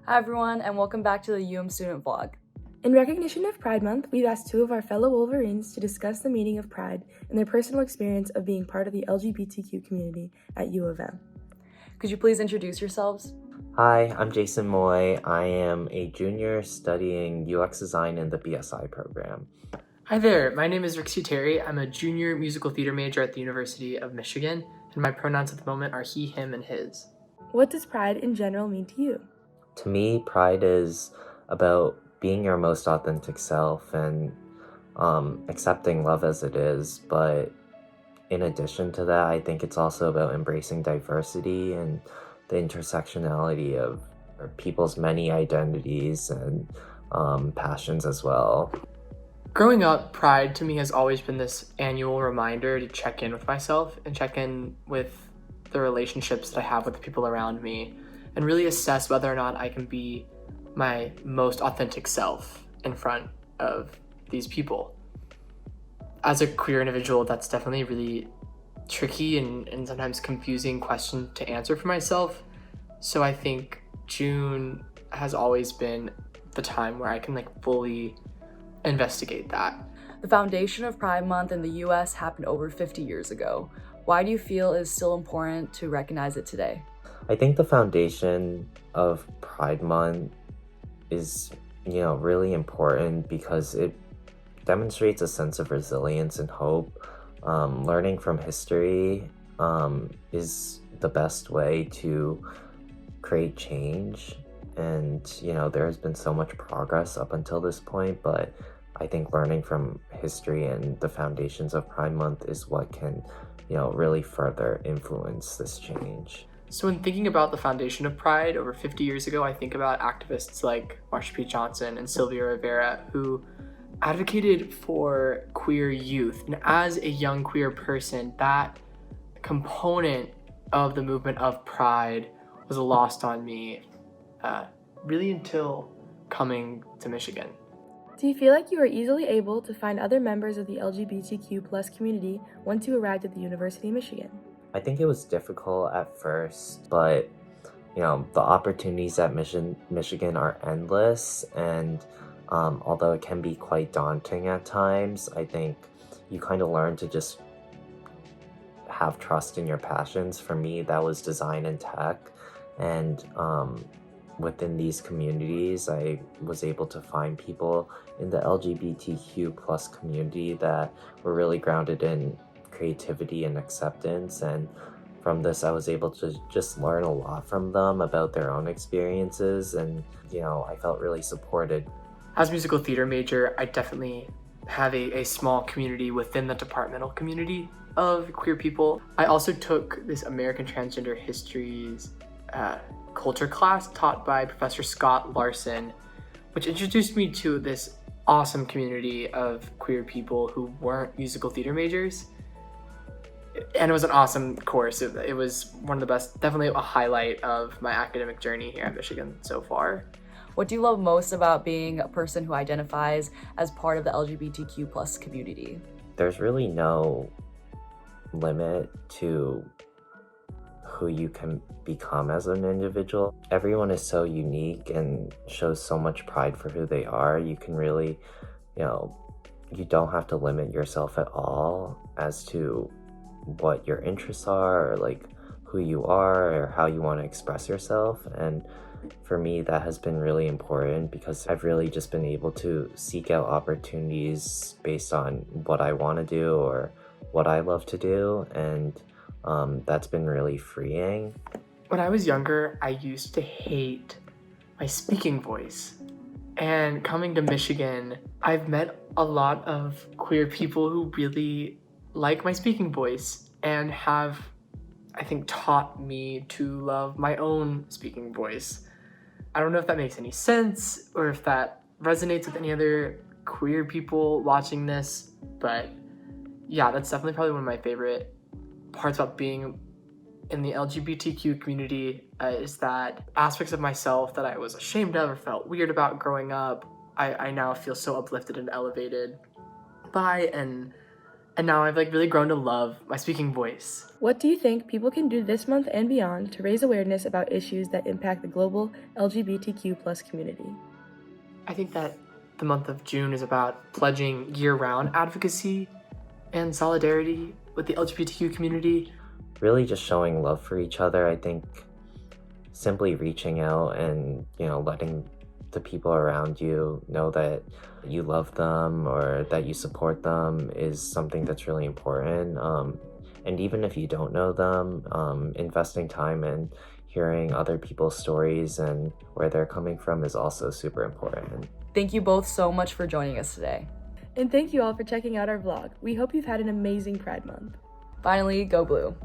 Hi everyone, and welcome back to the student vlog. In recognition of Pride Month, we've asked two of our fellow Wolverines to discuss the meaning of Pride and their personal experience of being part of the LGBTQ community at U of M. Could you please introduce yourselves? Hi, I'm Jason Moy. I am a junior studying UX design in the BSI program. Hi there, my name is Rixie Terry. I'm a junior musical theater major at the University of Michigan, and my pronouns at the moment are he, him, and his. What does Pride in general mean to you? To me, Pride is about being your most authentic self and accepting love as it is. But in addition to that, I think it's also about embracing diversity and the intersectionality of people's many identities and passions as well. Growing up, Pride to me has always been this annual reminder to check in with myself and check in with the relationships that I have with the people around me and really assess whether or not I can be my most authentic self in front of these people. As a queer individual, that's definitely a really tricky and sometimes confusing question to answer for myself. So I think June has always been the time where I can fully investigate that. The foundation of Pride Month in the US happened over 50 years ago. Why do you feel it is still important to recognize it today? I think the foundation of Pride Month is, really important because it demonstrates a sense of resilience and hope. Learning from history is the best way to create change. And, there has been so much progress up until this point, but I think learning from history and the foundations of Pride Month is what can, really further influence this change. So when thinking about the foundation of Pride over 50 years ago, I think about activists like Marsha P. Johnson and Sylvia Rivera who advocated for queer youth. And as a young queer person, that component of the movement of Pride was lost on me really until coming to Michigan. Do you feel like you were easily able to find other members of the LGBTQ plus community once you arrived at the University of Michigan? I think it was difficult at first, but the opportunities at Michigan are endless, and although it can be quite daunting at times, I think you kind of learn to just have trust in your passions. For me, that was design and tech, and within these communities, I was able to find people in the LGBTQ plus community that were really grounded in creativity and acceptance, and from this I was able to just learn a lot from them about their own experiences, and I felt really supported. As a musical theater major, I definitely have a small community within the departmental community of queer people. I also took this American Transgender Histories culture class taught by Professor Scott Larson, which introduced me to this awesome community of queer people who weren't musical theater majors. And it was an awesome course. It was one of the best, definitely a highlight of my academic journey here at Michigan so far. What do you love most about being a person who identifies as part of the LGBTQ plus community? There's really no limit to who you can become as an individual. Everyone is so unique and shows so much pride for who they are. You can really, you don't have to limit yourself at all as to what your interests are, or who you are, or how you want to express yourself. And for me, that has been really important because I've really just been able to seek out opportunities based on what I want to do or what I love to do, and that's been really freeing. When I was younger, I used to hate my speaking voice. And coming to Michigan, I've met a lot of queer people who really like my speaking voice and have, I think, taught me to love my own speaking voice. I don't know if that makes any sense or if that resonates with any other queer people watching this, but yeah, that's definitely probably one of my favorite parts about being in the LGBTQ community is that aspects of myself that I was ashamed of or felt weird about growing up, I now feel so uplifted and elevated by, and And now I've really grown to love my speaking voice. What do you think people can do this month and beyond to raise awareness about issues that impact the global LGBTQ+ community? I think that the month of June is about pledging year-round advocacy and solidarity with the LGBTQ community. Really just showing love for each other. I think simply reaching out and, letting the people around you know that you love them or that you support them is something that's really important. And even if you don't know them, investing time in hearing other people's stories and where they're coming from is also super important. Thank you both so much for joining us today. And thank you all for checking out our vlog. We hope you've had an amazing Pride Month. Finally, go blue.